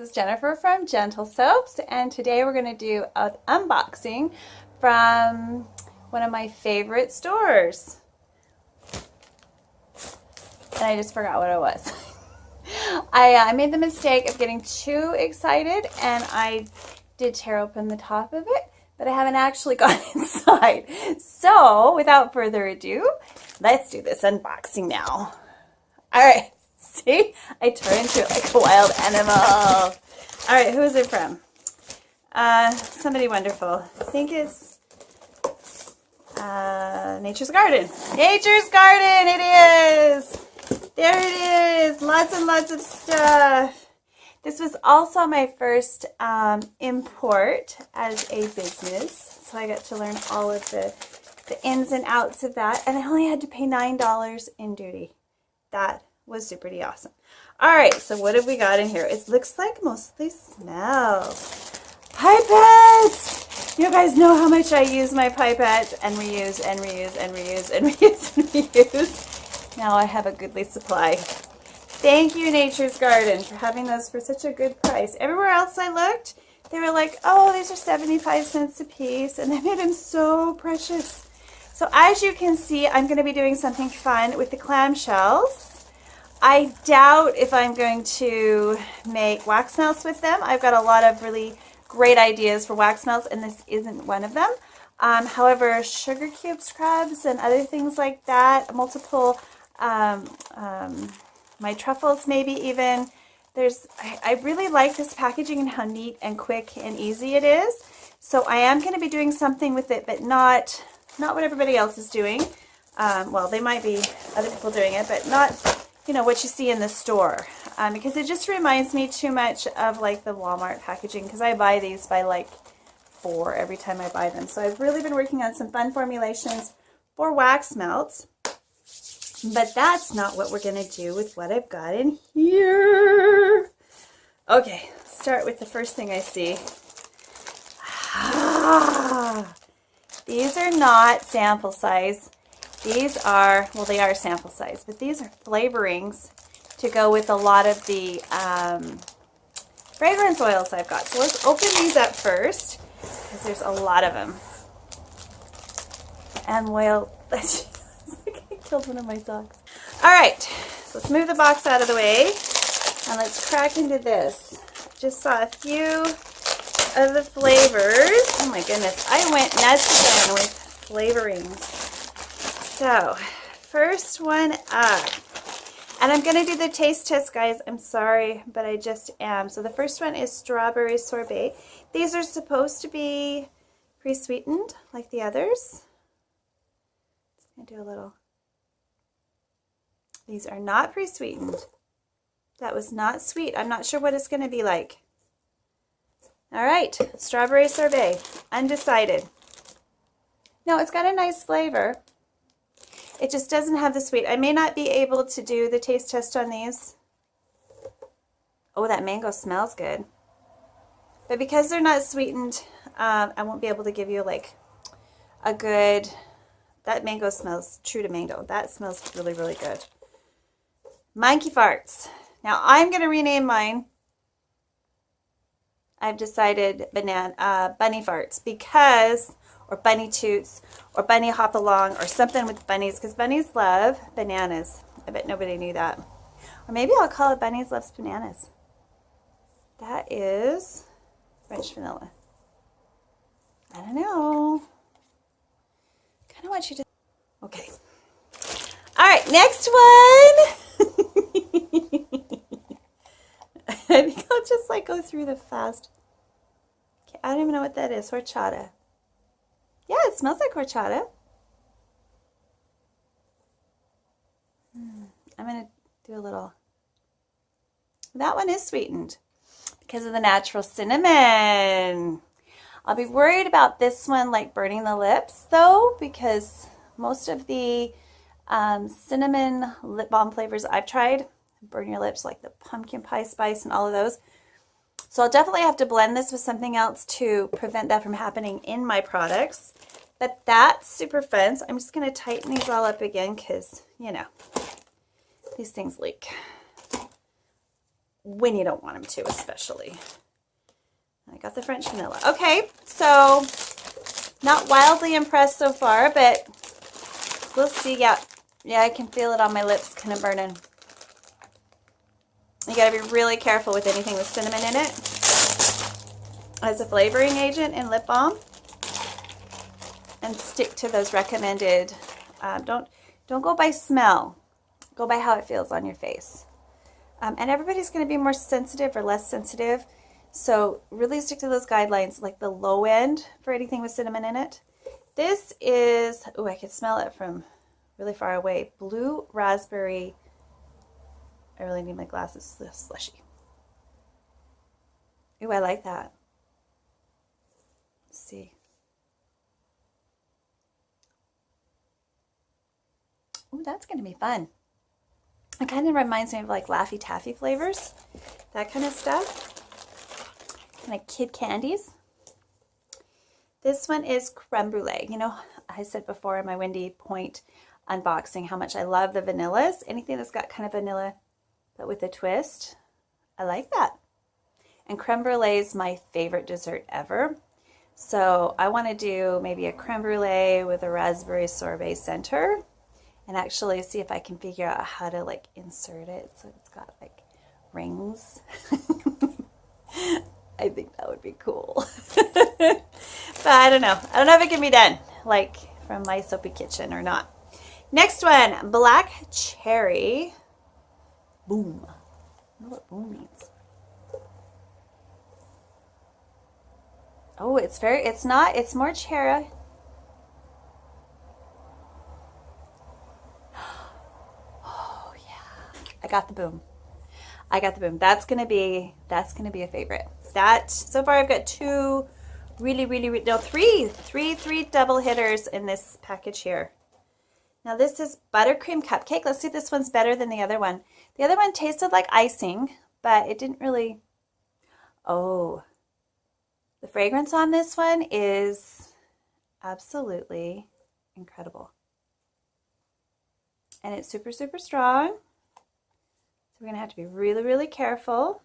is Jennifer from Jentle Soaps, and today we're going to do an unboxing from one of my favorite stores. And I just forgot what it was. I made the mistake of getting too excited, and I did tear open the top of it, but I haven't actually gone inside. So, without further ado, let's do this unboxing now. All right. See, I turned into it like a wild animal. All right, who is it from? Somebody wonderful. I think it's Nature's Garden. Nature's Garden, it is. There it is. Lots and lots of stuff. This was also my first import as a business, so I got to learn all of the ins and outs of that, and I only had to pay $9 in duty. That was pretty awesome. All right, so what have we got in here? It looks like mostly smells. Pipettes! You guys know how much I use my pipettes and reuse and reuse and reuse and reuse and reuse. Now I have a goodly supply. Thank you, Nature's Garden, for having those for such a good price. Everywhere else I looked, they were like, oh, these are 75 cents a piece, and they made them so precious. So as you can see, I'm going to be doing something fun with the clamshells. I doubt if I'm going to make wax melts with them. I've got a lot of really great ideas for wax melts, and this isn't one of them. However, sugar cube scrubs and other things like that, multiple, my truffles maybe even. I really like this packaging and how neat and quick and easy it is. So I am going to be doing something with it, but not what everybody else is doing. Well, they might be other people doing it, but not, you know, what you see in the store, because it just reminds me too much of like the Walmart packaging, because I buy these by like 4 every time I buy them. So I've really been working on some fun formulations for wax melts, but that's not what we're going to do with what I've got in here. Okay, start with the first thing I see. These are not sample size. These are, well, they are sample size, but these are flavorings to go with a lot of the fragrance oils I've got. So let's open these up first, because there's a lot of them. And oil, I killed one of my socks. All right, so let's move the box out of the way, and let's crack into this. Just saw a few of the flavors. Oh my goodness, I went nuts again with flavorings. So, first one up, and I'm going to do the taste test, guys. I'm sorry, but I just am. So the first one is strawberry sorbet. These are supposed to be pre-sweetened like the others. Just going to do a little. These are not pre-sweetened. That was not sweet. I'm not sure what it's going to be like. All right, strawberry sorbet, undecided. No, it's got a nice flavor. It just doesn't have the sweet. I may not be able to do the taste test on these. Oh, that mango smells good. But because they're not sweetened, I won't be able to give you like a good, that mango smells true to mango. That smells really, really good. Monkey farts. Now I'm going to rename mine. I've decided bunny farts, because, or bunny toots, or bunny hop along, or something with bunnies, because bunnies love bananas. I bet nobody knew that. Or maybe I'll call it Bunnies Loves Bananas. That is French vanilla. I don't know. Kind of want you to. Okay. All right, next one. I think I'll just like go through the fast. Okay, I don't even know what that is. Horchata. Yeah, it smells like horchata. I'm going to do a little. That one is sweetened because of the natural cinnamon. I'll be worried about this one like burning the lips though, because most of the cinnamon lip balm flavors I've tried burn your lips, like the pumpkin pie spice and all of those. So I'll definitely have to blend this with something else to prevent that from happening in my products. But that's super fun. So I'm just going to tighten these all up again because, you know, these things leak. when you don't want them to, especially. I got the French vanilla. Okay, so not wildly impressed so far, but we'll see. Yeah, I can feel it on my lips kind of burning. You got to be really careful with anything with cinnamon in it as a flavoring agent in lip balm, and stick to those recommended. Don't go by smell. Go by how it feels on your face. And everybody's going to be more sensitive or less sensitive. So really stick to those guidelines, like the low end for anything with cinnamon in it. This is, oh, I can smell it from really far away. Blue raspberry. I really need my glasses slushy. Ooh, I like that. Let's see. Ooh, that's going to be fun. It kind of reminds me of like Laffy Taffy flavors, that kind of stuff. Like kid candies. This one is creme brulee. You know, I said before in my Wendy Point unboxing how much I love the vanillas. Anything that's got kind of vanilla but with a twist, I like that. And creme brulee is my favorite dessert ever. So I want to do maybe a creme brulee with a raspberry sorbet center, and actually see if I can figure out how to like insert it so it's got like rings. I think that would be cool. But I don't know. I don't know if it can be done like from my soapy kitchen or not. Next one, black cherry. Boom. I don't know what boom means. Oh, it's not, it's more cherry. Oh yeah. I got the boom. That's gonna be a favorite. That, so far I've got two three double hitters in this package here. Now this is buttercream cupcake. Let's see if this one's better than the other one. The other one tasted like icing, but it didn't really, oh. The fragrance on this one is absolutely incredible. And it's super, super strong. So we're going to have to be really, really careful.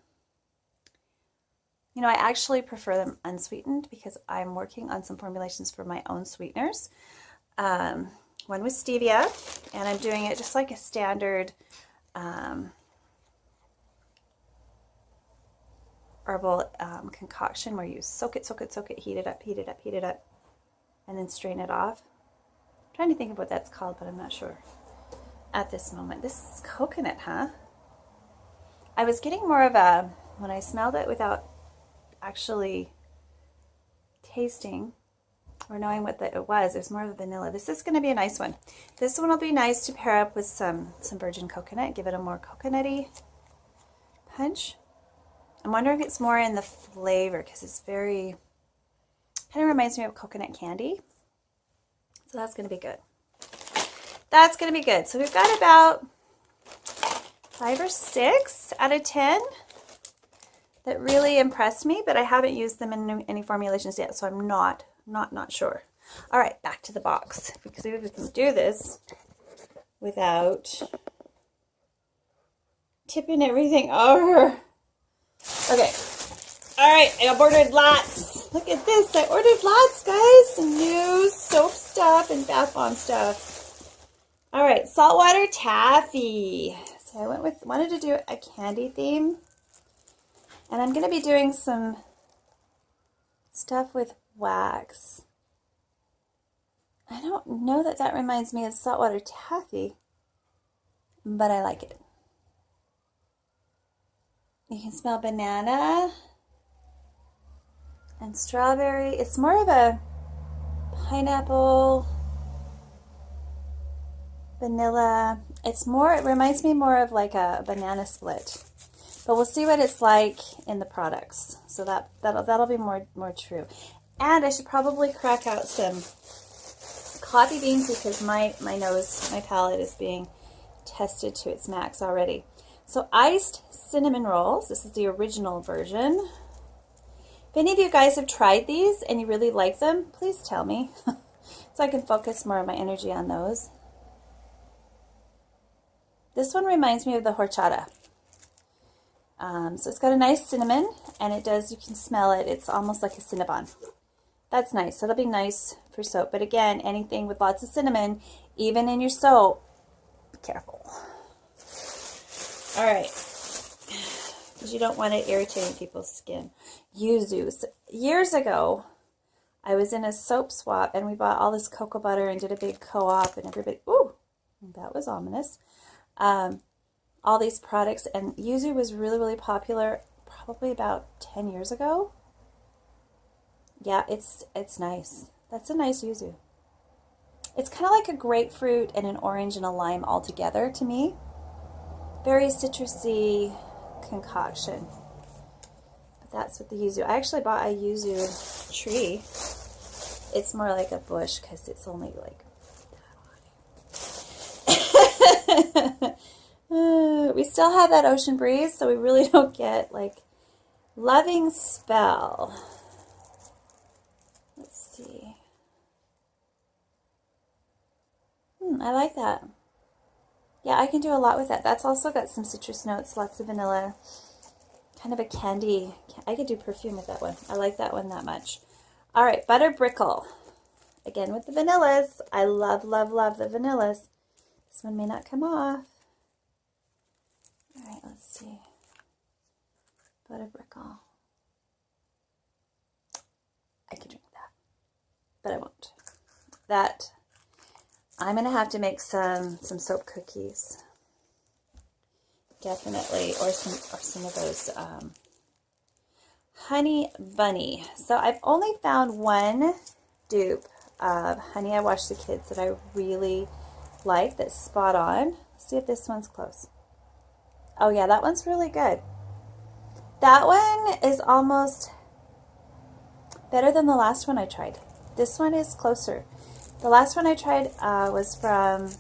You know, I actually prefer them unsweetened because I'm working on some formulations for my own sweeteners. One with stevia, and I'm doing it just like a standard herbal concoction where you soak it, heat it up, and then strain it off. I'm trying to think of what that's called, but I'm not sure at this moment. This is coconut, huh? I was getting more of a, when I smelled it without actually tasting or knowing what it was, it's more of a vanilla. This is going to be a nice one. This one will be nice to pair up with some virgin coconut, give it a more coconutty punch. I'm wondering if it's more in the flavor because it's very, kind of reminds me of coconut candy. So that's going to be good. That's going to be good. So we've got about 5 or 6 out of 10 that really impressed me, but I haven't used them in any formulations yet, so I'm not sure. All right, back to the box, because we can do this without tipping everything over. Okay. All right, I ordered lots. Look at this. I ordered lots, guys. Some new soap stuff and bath bomb stuff. All right, saltwater taffy. So I wanted to do a candy theme. And I'm going to be doing some stuff with wax. I don't know that reminds me of saltwater taffy, but I like it. You can smell banana and strawberry. It's more of a pineapple, vanilla. It reminds me more of like a banana split. But we'll see what it's like in the products. So that'll be more true. And I should probably crack out some coffee beans because my palate is being tested to its max already. So iced cinnamon rolls. This is the original version. If any of you guys have tried these and you really like them, please tell me so I can focus more of my energy on those. This one reminds me of the horchata. So it's got a nice cinnamon, and it does, you can smell it. It's almost like a Cinnabon. That's nice. So it'll be nice for soap. But again, anything with lots of cinnamon, even in your soap, be careful. All right. Because you don't want it irritating people's skin. Yuzu. So years ago, I was in a soap swap, and we bought all this cocoa butter and did a big co-op, and everybody, ooh, that was ominous. All these products, and Yuzu was really, really popular probably about 10 years ago. Yeah, it's nice. That's a nice Yuzu. It's kind of like a grapefruit and an orange and a lime all together to me. Very citrusy concoction. But that's what the Yuzu. I actually bought a Yuzu tree. It's more like a bush because it's only like that high. We still have that ocean breeze, so we really don't get like loving spell. Let's see. I like that. Yeah, I can do a lot with that. That's also got some citrus notes, lots of vanilla, kind of a candy. I could do perfume with that one. I like that one that much. All right, butter brickle. Again with the vanillas. I love, love, love the vanillas. This one may not come off. All right, let's see. Butter brickle. I could drink that, but I won't. That, I'm going to have to make some soap cookies. Definitely, or some of those honey bunny. So I've only found one dupe of Honey I Wash the Kids that I really like, that's spot on. Let's see if this one's close. Oh yeah, that one's really good. That one is almost better than the last one I tried. This one is closer. The last one I tried was from,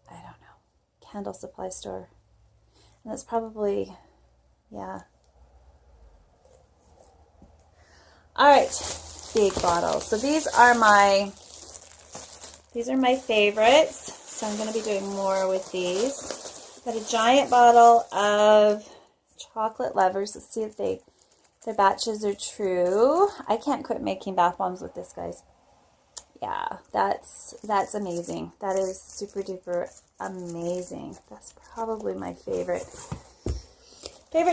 I don't know, Candle Supply Store. And that's probably, yeah. All right, big bottles. So these are my favorites. So I'm going to be doing more with these. Got a giant bottle of chocolate lovers. Let's see if their batches are true. I can't quit making bath bombs with this, guys. Yeah, that's amazing. That is super duper amazing. That's probably my favorite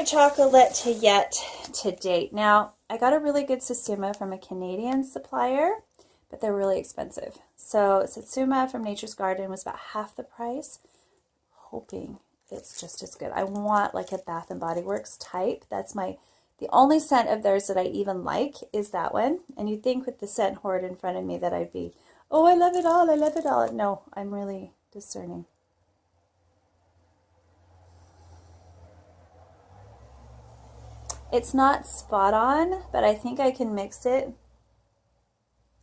chocolate yet to date. Now, I got a really good Satsuma from a Canadian supplier, but they're really expensive. So Satsuma from Nature's Garden was about half the price. Hoping it's just as good. I want like a Bath and Body Works type. That's the only scent of theirs that I even like is that one. And you'd think with the scent horde in front of me that I'd be, oh, I love it all, I love it all. No, I'm really discerning. It's not spot on, but I think I can mix it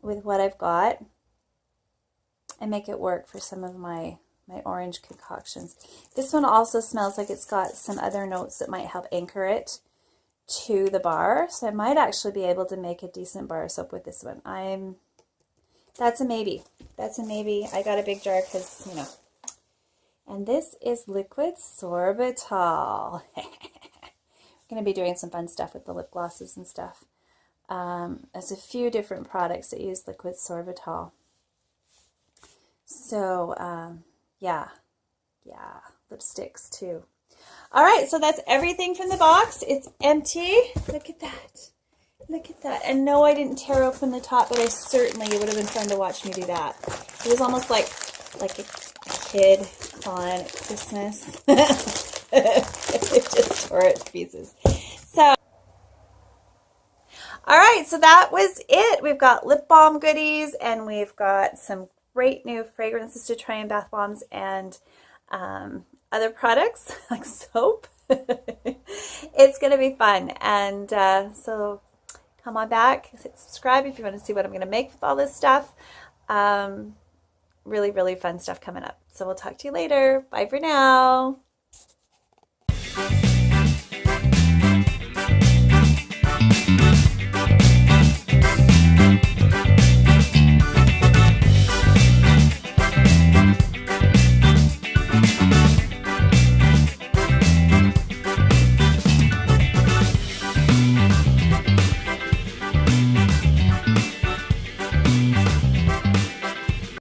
with what I've got and make it work for some of my orange concoctions. This one also smells like it's got some other notes that might help anchor it to the bar. So I might actually be able to make a decent bar of soap with this one. That's a maybe. That's a maybe. I got a big jar because, you know. And this is liquid sorbitol. We're going to be doing some fun stuff with the lip glosses and stuff. There's a few different products that use liquid sorbitol. So, yeah, lipsticks too. All right, so that's everything from the box. It's empty. Look at that. Look at that. And no, I didn't tear open the top, but it would have been fun to watch me do that. It was almost like a kid on Christmas. It just tore it to pieces. So, all right, so that was it. We've got lip balm goodies, and we've got some great new fragrances to try in bath bombs and other products like soap. It's going to be fun. And so come on back, hit subscribe if you want to see what I'm going to make with all this stuff. Really, really fun stuff coming up. So we'll talk to you later. Bye for now.